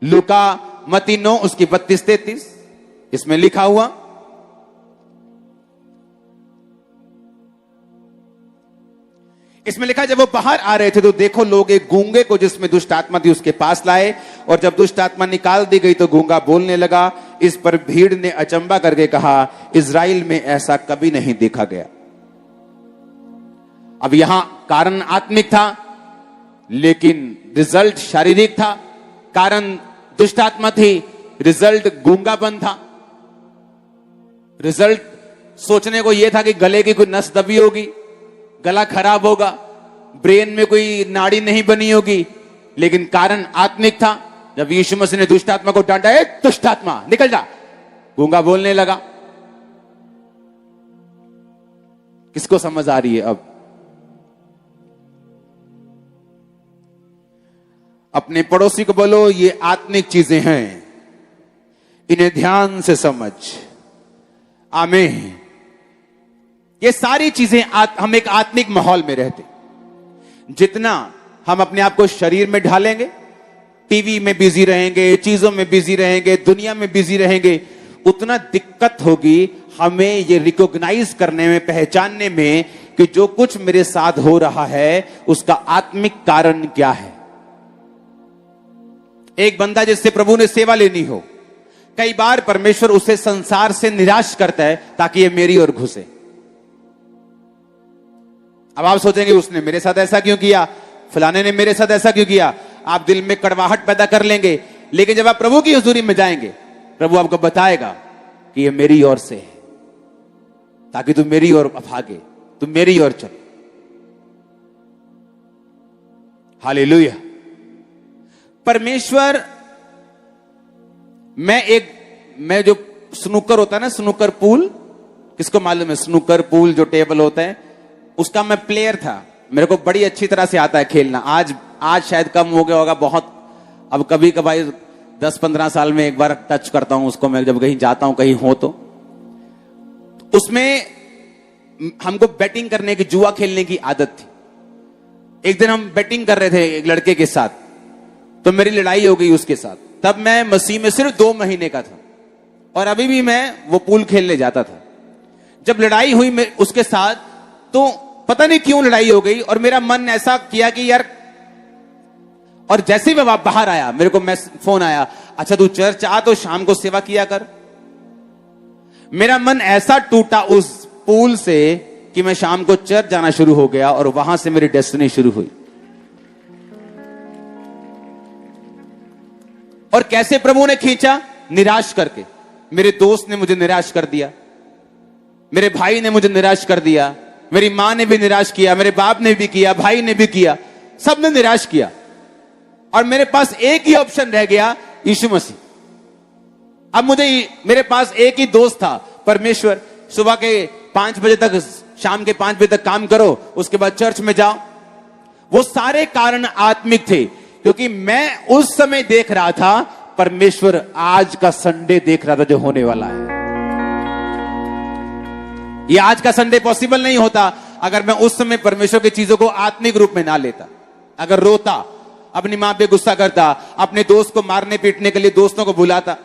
लूका, मत्ती 9 उसकी 32-33 इसमें लिखा हुआ। इसमें लिखा जब वो बाहर आ रहे थे तो देखो लोग एक गूंगे को जिसमें दुष्ट आत्मा थी उसके पास लाए, और जब दुष्ट आत्मा निकाल दी गई तो गूंगा बोलने लगा। इस पर भीड़ ने अचंबा करके कहा, इज़राइल में ऐसा कभी नहीं देखा गया। अब यहां कारण आत्मिक था लेकिन रिजल्ट शारीरिक था। कारण दुष्ट आत्मा थी, रिजल्ट गूंगापन था। रिजल्ट सोचने को यह था कि गले की कोई नस दबी होगी, गला खराब होगा, ब्रेन में कोई नाड़ी नहीं बनी होगी, लेकिन कारण आत्मिक था। जब यीशु मसीह ने दुष्ट आत्मा को डांटा, ए दुष्ट आत्मा निकल जा, गूंगा बोलने लगा। किसको समझ आ रही है? अब अपने पड़ोसी को बोलो, ये आत्मिक चीजें हैं, इन्हें ध्यान से समझ। आमीन। ये सारी चीजें हम एक आत्मिक माहौल में रहते। जितना हम अपने आप को शरीर में ढालेंगे, टीवी में बिजी रहेंगे, चीजों में बिजी रहेंगे, दुनिया में बिजी रहेंगे, उतना दिक्कत होगी हमें ये रिकॉग्नाइज करने में, पहचानने में कि जो कुछ मेरे साथ हो रहा है उसका आत्मिक कारण क्या है। एक बंदा जिससे प्रभु ने सेवा लेनी हो, कई बार परमेश्वर उसे संसार से निराश करता है ताकि ये मेरी ओर घुसे। अब आप सोचेंगे उसने मेरे साथ ऐसा क्यों किया, फलाने ने मेरे साथ ऐसा क्यों किया, आप दिल में कड़वाहट पैदा कर लेंगे। लेकिन जब आप प्रभु की हुजूरी में जाएंगे, प्रभु आपको बताएगा कि ये मेरी ओर से है, ताकि तू मेरी ओर भागे, तू मेरी ओर चल। हालेलुया। परमेश्वर, मैं जो स्नूकर होता है ना, स्नूकर पूल, किसको मालूम है? स्नूकर पूल जो टेबल होता है, उसका मैं प्लेयर था। मेरे को बड़ी अच्छी तरह से आता है खेलना। आज शायद कम हो गया होगा बहुत। अब कभी कभाई 10-15 साल में एक बार टच करता हूं उसको, मैं जब कहीं जाता हूं, कहीं हो तो उसमें हमको बैटिंग करने की, जुआ खेलने की आदत थी। एक दिन हम बैटिंग कर रहे थे एक लड़के के साथ, तो मेरी लड़ाई हो गई उसके साथ। तब मैं मसीह में सिर्फ 2 महीने का था और अभी भी मैं वो पूल खेलने जाता था। जब लड़ाई हुई उसके साथ, तो पता नहीं क्यों लड़ाई हो गई और मेरा मन ऐसा किया कि यार, और जैसे ही मैं बाहर आया मेरे को फोन आया, अच्छा तू चर्च आ तो शाम को सेवा किया कर। मेरा मन ऐसा टूटा उस पूल से कि मैं शाम को चर्च जाना शुरू हो गया और वहां से मेरी डेस्टिनी शुरू हुई। और कैसे प्रभु ने खींचा? निराश करके। मेरे दोस्त ने मुझे निराश कर दिया, मेरे भाई ने मुझे निराश कर दिया, मेरी मां ने भी निराश किया, मेरे बाप ने भी किया, भाई ने भी किया, सबने निराश किया। और मेरे पास एक ही ऑप्शन रह गया, यीशु मसीह। अब मेरे पास एक ही दोस्त था, परमेश्वर। सुबह के 5 बजे तक, शाम के 5 बजे तक काम करो, उसके बाद चर्च में जाओ। वो सारे कारण आत्मिक थे, क्योंकि मैं उस समय देख रहा था, परमेश्वर आज का संडे देख रहा था जो होने वाला है। ये आज का संडे पॉसिबल नहीं होता अगर मैं उस समय परमेश्वर की चीजों को आत्मिक रूप में ना लेता। अगर रोता, अपनी मां पे गुस्सा करता, अपने दोस्त को मारने पीटने के लिए दोस्तों को बुलाता,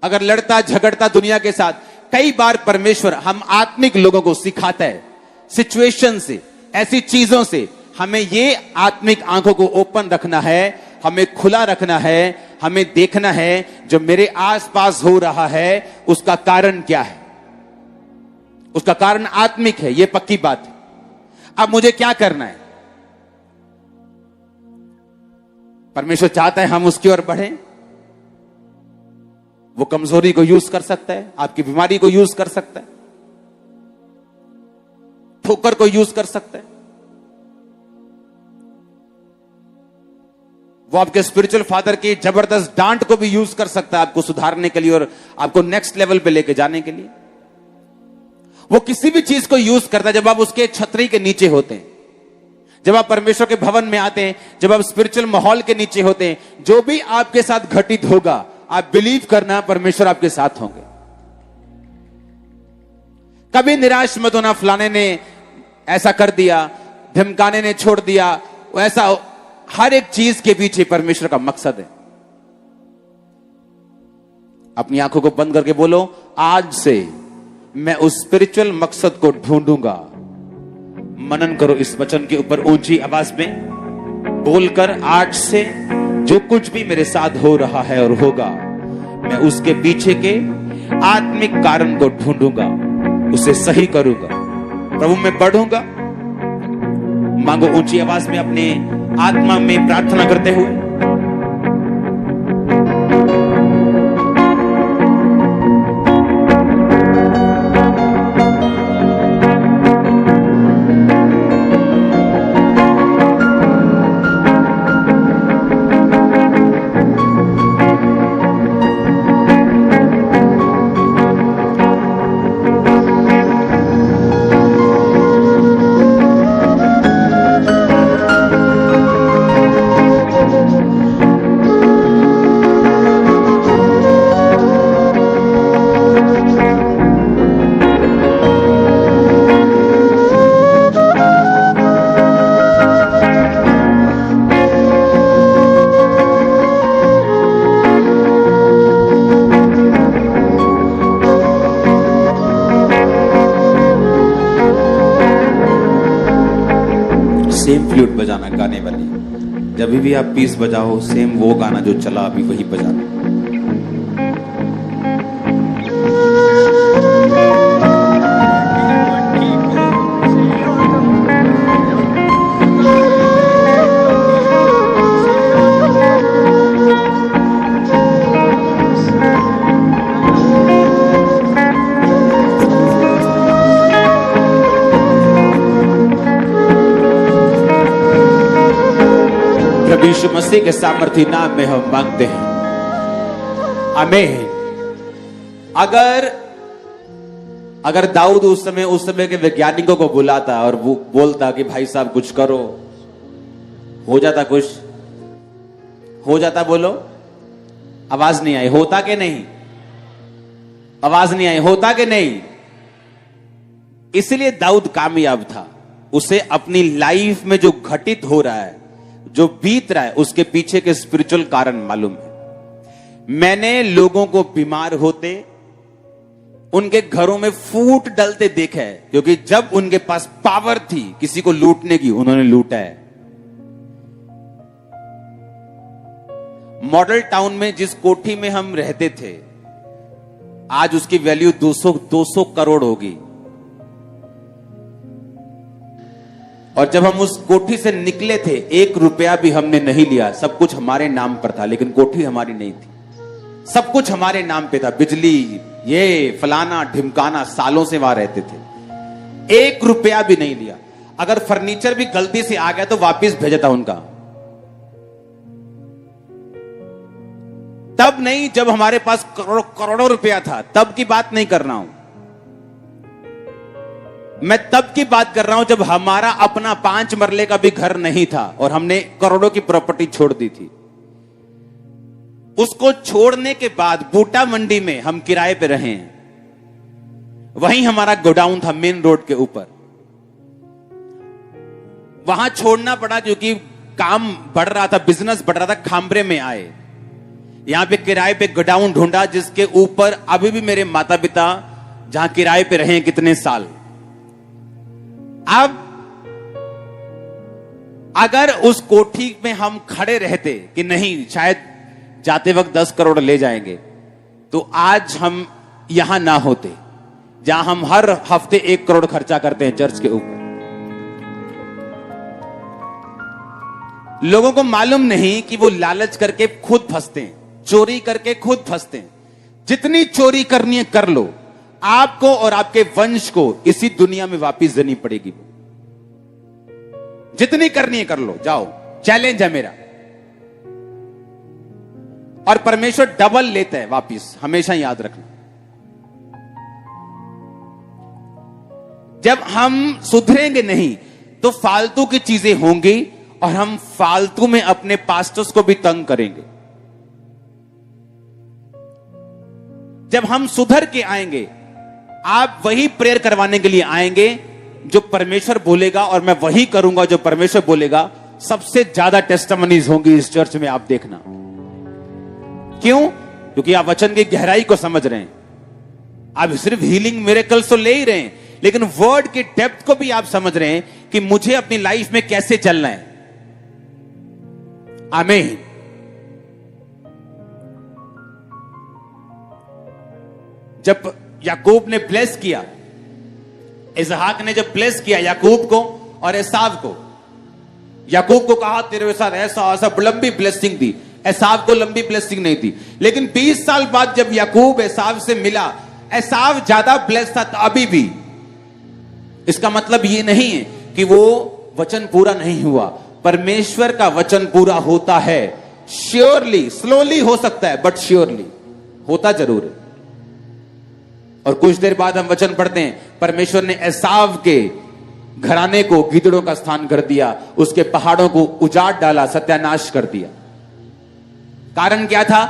अगर लड़ता झगड़ता दुनिया के साथ। कई बार परमेश्वर हम आत्मिक लोगों को सिखाता है, सिचुएशन से, ऐसी चीजों से। हमें ये आत्मिक आंखों को ओपन रखना है, हमें खुला रखना है, हमें देखना है जो मेरे आसपास हो रहा है उसका कारण क्या है। उसका कारण आत्मिक है, यह पक्की बात है। अब मुझे क्या करना है? परमेश्वर चाहता है हम उसकी ओर बढ़ें। वो कमजोरी को यूज कर सकता है, आपकी बीमारी को यूज कर सकता है, ठोकर को यूज कर सकता है। वो आपके स्पिरिचुअल फादर की जबरदस्त डांट को भी यूज कर सकता है आपको सुधारने के लिए और आपको नेक्स्ट लेवल पे लेके जाने के लिए। वो किसी भी चीज को यूज करता है जब आप उसके छतरी के नीचे होते हैं, जब आप परमेश्वर के भवन में आते हैं, जब आप स्पिरिचुअल माहौल के नीचे होते हैं। जो भी आपके साथ घटित होगा, आप बिलीव करना परमेश्वर आपके साथ होंगे। कभी निराश मत होना, फलाने ने ऐसा कर दिया, धमकाने ने छोड़ दिया, ऐसा हर एक चीज के पीछे परमेश्वर का मकसद है। अपनी आंखों को बंद करके बोलो, आज से मैं उस स्पिरिचुअल मकसद को ढूंढूंगा। मनन करो इस वचन के ऊपर ऊंची आवाज में बोलकर, आज से जो कुछ भी मेरे साथ हो रहा है और होगा, मैं उसके पीछे के आत्मिक कारण को ढूंढूंगा, उसे सही करूंगा, प्रभु मैं बढ़ूंगा। मांगो ऊंची आवाज में अपने आत्मा में प्रार्थना करते हुए। सेम फ्लूट बजाना गाने वाली, जब भी आप पीस बजाओ सेम वो गाना जो चला अभी वही बजाना। यीशु मसीह के सामर्थी नाम में हम मांगते हैं, आमीन। अगर दाऊद उस समय के वैज्ञानिकों को बुलाता और वो बोलता कि भाई साहब कुछ करो, हो जाता कुछ, हो जाता। बोलो, आवाज नहीं आई, होता कि नहीं? आवाज नहीं आई, होता कि नहीं? इसलिए दाऊद कामयाब था। उसे अपनी लाइफ में जो घटित हो रहा है, जो बीत रहा है, उसके पीछे के स्पिरिचुअल कारण मालूम है। मैंने लोगों को बीमार होते, उनके घरों में फूट डलते देखा है, क्योंकि जब उनके पास पावर थी किसी को लूटने की, उन्होंने लूटा है। मॉडल टाउन में जिस कोठी में हम रहते थे, आज उसकी वैल्यू 200 करोड़ होगी। और जब हम उस कोठी से निकले थे, 1 रुपया भी हमने नहीं लिया। सब कुछ हमारे नाम पर था, लेकिन कोठी हमारी नहीं थी। सब कुछ हमारे नाम पे था, बिजली, ये फलाना ढिमकाना, सालों से वहां रहते थे। 1 रुपया भी नहीं लिया। अगर फर्नीचर भी गलती से आ गया तो वापस भेजा था उनका। तब नहीं, जब हमारे पास करोड़ों रुपया था, तब की बात नहीं कर रहा हूं मैं। तब की बात कर रहा हूं जब हमारा अपना 5 मरले का भी घर नहीं था और हमने करोड़ों की प्रॉपर्टी छोड़ दी थी। उसको छोड़ने के बाद बूटा मंडी में हम किराए पे रहे हैं। वहीं हमारा गोडाउन था, मेन रोड के ऊपर। वहां छोड़ना पड़ा क्योंकि काम बढ़ रहा था, बिजनेस बढ़ रहा था। खामरे में आए, यहां पे किराए पे गोडाउन ढूंढा, जिसके ऊपर अभी भी मेरे माता पिता जहां किराए पे रहे कितने साल। अब अगर उस कोठी में हम खड़े रहते कि नहीं, शायद जाते वक्त 10 करोड़ ले जाएंगे, तो आज हम यहां ना होते, जहां हम हर हफ्ते 1 करोड़ खर्चा करते हैं चर्च के ऊपर। लोगों को मालूम नहीं कि वो लालच करके खुद फंसते हैं, चोरी करके खुद फंसते हैं। जितनी चोरी करनी है कर लो, आपको और आपके वंश को इसी दुनिया में वापिस देनी पड़ेगी। जितनी करनी है कर लो, जाओ, चैलेंज है मेरा। और परमेश्वर डबल लेता है वापिस, हमेशा याद रखना। जब हम सुधरेंगे नहीं तो फालतू की चीजें होंगी और हम फालतू में अपने पास्टर्स को भी तंग करेंगे। जब हम सुधर के आएंगे, आप वही प्रेयर करवाने के लिए आएंगे जो परमेश्वर बोलेगा, और मैं वही करूंगा जो परमेश्वर बोलेगा। सबसे ज्यादा टेस्टिमनीज होंगी इस चर्च में, आप देखना। क्यों? क्योंकि आप वचन की गहराई को समझ रहे हैं। आप सिर्फ हीलिंग मिरेकल्स तो ले ही रहे हैं, लेकिन वर्ड की डेप्थ को भी आप समझ रहे हैं कि मुझे अपनी लाइफ में कैसे चलना है। आमीन। जब याकूब ने ब्लेस किया, इसहाक ने जब ब्लेस किया याकूब को और एसाव को, याकूब को कहा तेरे साथ ऐसा ऐसा लंबी ब्लेसिंग दी, एसाव को लंबी ब्लेसिंग नहीं दी। लेकिन 20 साल बाद जब याकूब एसाव से मिला, एसाव ज्यादा ब्लेस था अभी भी। इसका मतलब यह नहीं है कि वो वचन पूरा नहीं हुआ। परमेश्वर का वचन पूरा होता है, श्योरली। स्लोली हो सकता है बट श्योरली होता जरूर है। और कुछ देर बाद हम वचन पढ़ते हैं, परमेश्वर ने एसाव के घराने को गीदड़ों का स्थान कर दिया, उसके पहाड़ों को उजाड़ डाला, सत्यानाश कर दिया। कारण क्या था?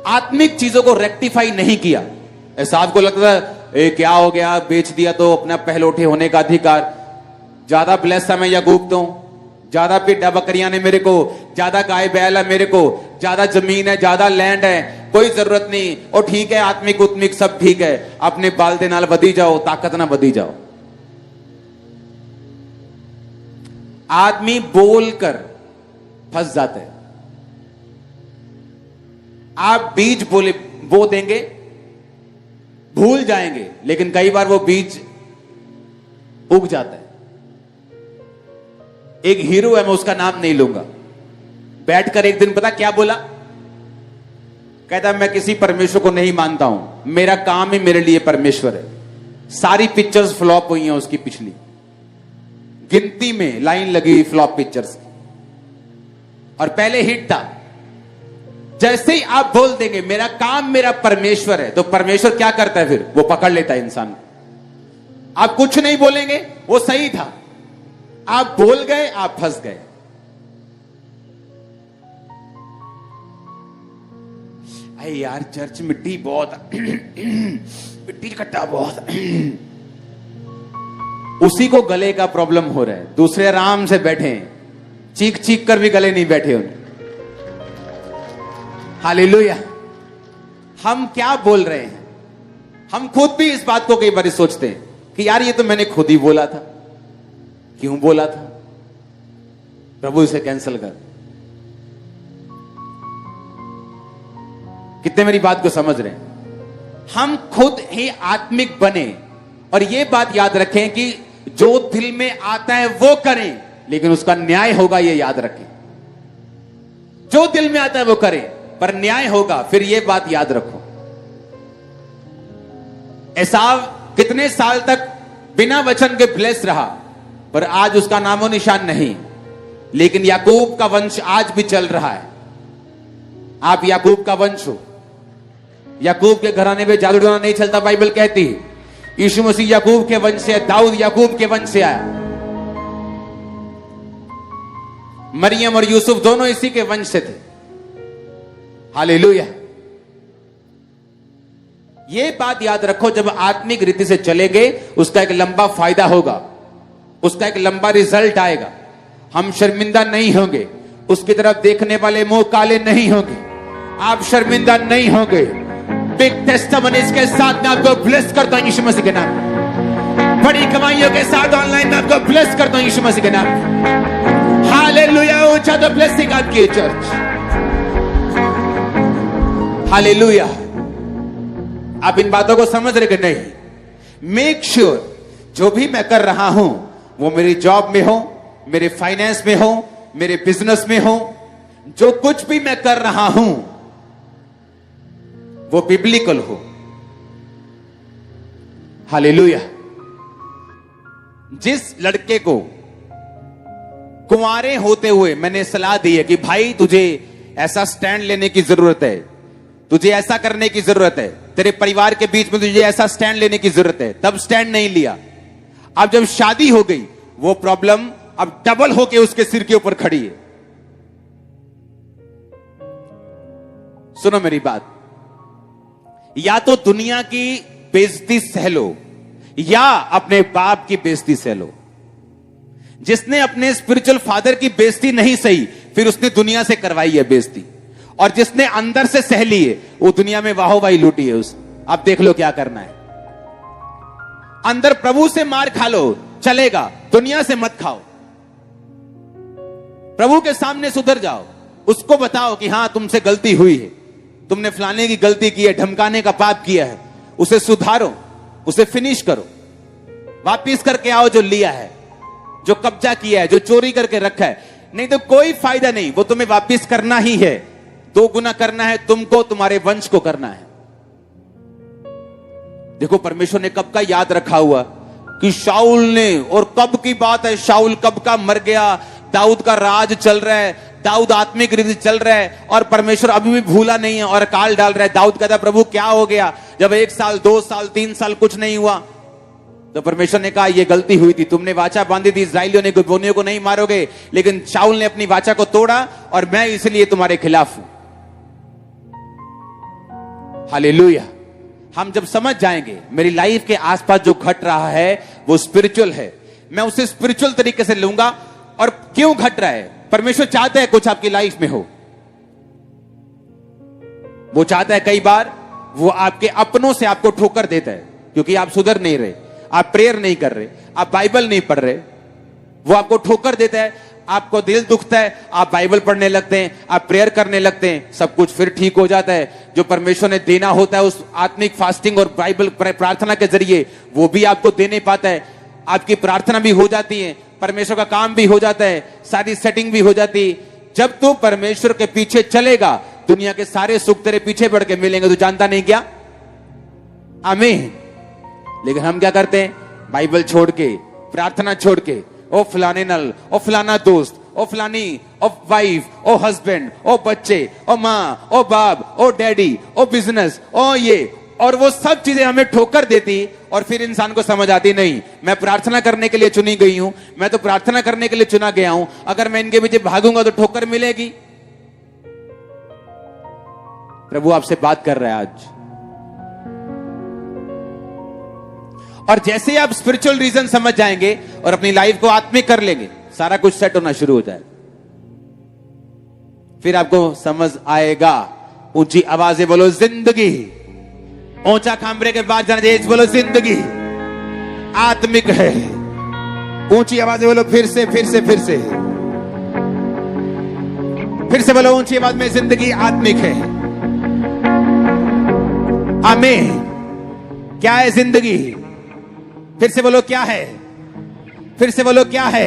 आत्मिक चीजों को रेक्टिफाई नहीं किया। एसाव को लगता था क्या हो गया, बेच दिया तो अपना पहलौठे होने का अधिकार। ज्यादा ब्लेस था मैं याकूब तो, ज्यादा पिड्डा बकरियां ने मेरे को, ज्यादा गाय बैल है मेरे को, ज्यादा जमीन है, ज्यादा लैंड है, कोई जरूरत नहीं। और ठीक है, आत्मिक उत्मिक सब ठीक है, अपने बाल दे नाल बधी जाओ, ताकत ना बधी जाओ। आदमी बोलकर फंस जाते हैं। आप बीज बो देंगे, भूल जाएंगे, लेकिन कई बार वो बीज उग जाता है। एक हीरो है, मैं उसका नाम नहीं लूंगा, बैठकर एक दिन पता क्या बोला? कहता मैं किसी परमेश्वर को नहीं मानता हूं, मेरा काम ही मेरे लिए परमेश्वर है। सारी पिक्चर्स फ्लॉप हुई हैं उसकी, पिछली गिनती में लाइन लगी हुई फ्लॉप पिक्चर्स की, और पहले हिट था। जैसे ही आप बोल देंगे मेरा काम मेरा परमेश्वर है, तो परमेश्वर क्या करता है फिर? वो पकड़ लेता है इंसान को। आप कुछ नहीं बोलेंगे, वो सही था, आप बोल गए, आप फंस गए। अरे यार चर्च मिट्टी बहुत मिट्टी इकट्ठा बहुत उसी को गले का प्रॉब्लम हो रहा है। दूसरे आराम से बैठे हैं, चीख चीख कर भी गले नहीं बैठे उन्हें। हालेलुया। हम क्या बोल रहे हैं? हम खुद भी इस बात को कई बार सोचते हैं कि यार ये तो मैंने खुद ही बोला था। क्यों बोला था? प्रभु इसे कैंसिल कर। कितने मेरी बात को समझ रहे हैं? हम खुद ही आत्मिक बने, और ये बात याद रखें कि जो दिल में आता है वो करें, लेकिन उसका न्याय होगा, ये याद रखें। जो दिल में आता है वो करें, पर न्याय होगा। फिर ये बात याद रखो, एसाव कितने साल तक बिना वचन के ब्लेस रहा, पर आज उसका नामो निशान नहीं। लेकिन याकूब का वंश आज भी चल रहा है। आप याकूब का वंश हो। याकूब के घराने में जादू टोना नहीं चलता, बाइबल कहती है। यीशु मसीह याकूब के वंश से, दाऊद याकूब के वंश से आया, मरियम और यूसुफ दोनों इसी के वंश से थे। हालेलुया। ये बात याद रखो, जब आत्मिक रीति से चलेंगे उसका एक लंबा फायदा होगा, उसका एक लंबा रिजल्ट आएगा। हम शर्मिंदा नहीं होंगे, उसकी तरफ देखने वाले मुंह काले नहीं होंगे, आप शर्मिंदा नहीं होंगे। बिग टेस्टिमनीज के साथ मैं आपको ब्लेस करता हूं यीशु मसीह के नाम। बड़ी कमाइयों के साथ ऑनलाइन में आपको ब्लेस करता हूं यीशु मसीह के नाम। हालेलुया। ऊंचा द ब्लेसिंग आपकी चर्च। हालेलुया। आप इन बातों को समझ रहे कि नहीं? मेक श्योर जो भी मैं कर रहा हूं वो मेरी जॉब में हो, मेरे फाइनेंस में हो, मेरे बिजनेस में हो, जो कुछ भी मैं कर रहा हूं वो बिब्लिकल हो। हालेलुया। जिस लड़के को कुंवारे होते हुए मैंने सलाह दी है कि भाई तुझे ऐसा स्टैंड लेने की जरूरत है, तुझे ऐसा करने की जरूरत है, तेरे परिवार के बीच में तुझे ऐसा स्टैंड लेने की जरूरत है, तब स्टैंड नहीं लिया। अब जब शादी हो गई, वो प्रॉब्लम अब डबल होके उसके सिर के ऊपर खड़ी है। सुनो मेरी बात, या तो दुनिया की बेइज्जती सह लो, या अपने बाप की बेइज्जती सह लो। जिसने अपने स्पिरिचुअल फादर की बेइज्जती नहीं सही, फिर उसने दुनिया से करवाई है बेइज्जती, और जिसने अंदर से सह ली है वो दुनिया में वाहोवाही लूटी है उस। अब देख लो क्या करना है। अंदर प्रभु से मार खा लो, चलेगा, दुनिया से मत खाओ। प्रभु के सामने सुधर जाओ, उसको बताओ कि हां तुमसे गलती हुई है, तुमने फलाने की गलती की है, धमकाने का पाप किया है, उसे सुधारो, उसे फिनिश करो, वापिस करके आओ जो लिया है, जो कब्जा किया है, जो चोरी करके रखा है। नहीं तो कोई फायदा नहीं, वो तुम्हें वापिस करना ही है, 2 गुना करना है तुमको, तुम्हारे वंश को करना है। देखो परमेश्वर ने कब का याद रखा हुआ कि शाऊल ने, और कब की बात है, शाऊल कब का मर गया, दाऊद का राज चल रहा है, दाऊद आत्मिक रीति चल रहा है, और परमेश्वर अभी भी भूला नहीं है और काल डाल रहा है। दाऊद कहता है प्रभु क्या हो गया, जब 1 साल 2 साल 3 साल कुछ नहीं हुआ, तो परमेश्वर ने कहा ये गलती हुई थी, तुमने वाचा बांधी थी इस्राएलियों ने गिबोनियों को नहीं मारोगे, लेकिन शाऊल ने अपनी वाचा को तोड़ा और मैं इसलिए तुम्हारे खिलाफ हूं। हालेलुया। हम जब समझ जाएंगे मेरी लाइफ के आसपास जो घट रहा है वो स्पिरिचुअल है, मैं उसे स्पिरिचुअल तरीके से लूंगा। और क्यों घट रहा है, परमेश्वर चाहता है कुछ आपकी लाइफ में हो, वो चाहता है कई बार वो आपके अपनों से आपको ठोकर देता है, क्योंकि आप सुधर नहीं रहे, आप प्रेयर नहीं कर रहे, आप बाइबल नहीं पढ़ रहे, वो आपको ठोकर देता है, आपको दिल दुखता है, आप बाइबल पढ़ने लगते हैं, आप प्रेयर करने लगते हैं, सब कुछ फिर ठीक हो जाता है। जो परमेश्वर ने देना होता है उस आत्मिक फास्टिंग और बाइबल प्रार्थना के जरिए, वो भी आपको दे नहीं पाता है। आपकी प्रार्थना भी हो जाती है, परमेश्वर का काम भी हो जाता है, सारी सेटिंग भी हो जाती है। जब तू परमेश्वर के पीछे चलेगा, दुनिया के सारे सुख तेरे पीछे बढ़ के मिलेंगे, तू जानता नहीं क्या? आमीन। लेकिन हम क्या करते हैं, बाइबल छोड़ के, प्रार्थना छोड़ के, ओ फलाने नल, ओ फलाना दोस्त, ओ फलानी, ओ वाइफ, ओ हस्बैंड, ओ बच्चे, ओ माँ, ओ बाप, ओ डैडी, ओ बिजनेस, ओ ये, और वो सब चीजें हमें ठोकर देती, और फिर इंसान को समझ आती नहीं मैं प्रार्थना करने के लिए चुनी गई हूं, मैं तो प्रार्थना करने के लिए चुना गया हूं, अगर मैं इनके पीछे भागूंगा तो ठोकर मिलेगी। प्रभु आपसे बात कर रहा है आज। और जैसे ही आप स्पिरिचुअल रीजन समझ जाएंगे और अपनी लाइफ को आत्मिक कर लेंगे, सारा कुछ सेट होना शुरू हो जाएगा। फिर आपको समझ आएगा। ऊंची आवाजें बोलो जिंदगी, ऊंचा खामरे के बाद जाना चाहिए, बोलो जिंदगी आत्मिक है। ऊंची आवाजें बोलो फिर से फिर से फिर से फिर से बोलो ऊंची आवाज में, जिंदगी आत्मिक है। आमीन। क्या है जिंदगी? फिर से बोलो क्या है, फिर से बोलो क्या है,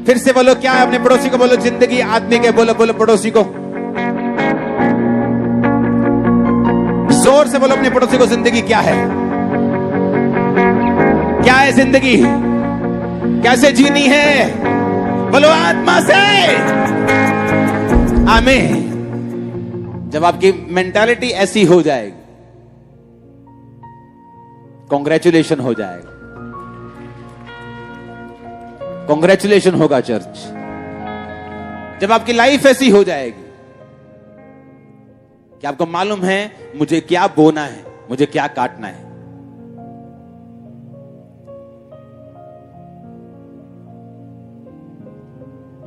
फिर से बोलो क्या है। अपने पड़ोसी को बोलो जिंदगी आत्मिक है। बोलो बोलो पड़ोसी को, जोर से बोलो अपने पड़ोसी को, जिंदगी क्या है? क्या है जिंदगी? कैसे जीनी है? बोलो आत्मा से। आमीन। जब आपकी मेंटालिटी ऐसी हो जाएगी, कांग्रेचुलेशन हो जाएगा, कांग्रेचुलेशन होगा चर्च। जब आपकी लाइफ ऐसी हो जाएगी कि आपको मालूम है मुझे क्या बोना है, मुझे क्या काटना है।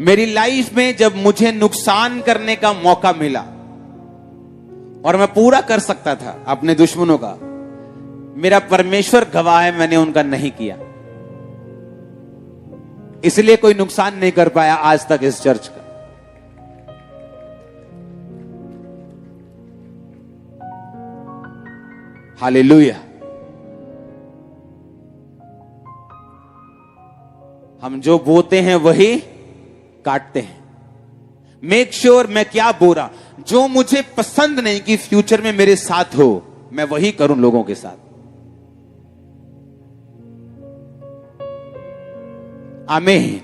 मेरी लाइफ में जब मुझे नुकसान करने का मौका मिला और मैं पूरा कर सकता था अपने दुश्मनों का, मेरा परमेश्वर गवाह है, मैंने उनका नहीं किया, इसलिए कोई नुकसान नहीं कर पाया आज तक इस चर्च का। हालेलुया। हम जो बोते हैं वही काटते हैं। मेक श्योर मैं क्या बो रहा, जो मुझे पसंद नहीं कि फ्यूचर में मेरे साथ हो, मैं वही करूं लोगों के साथ। आमीन।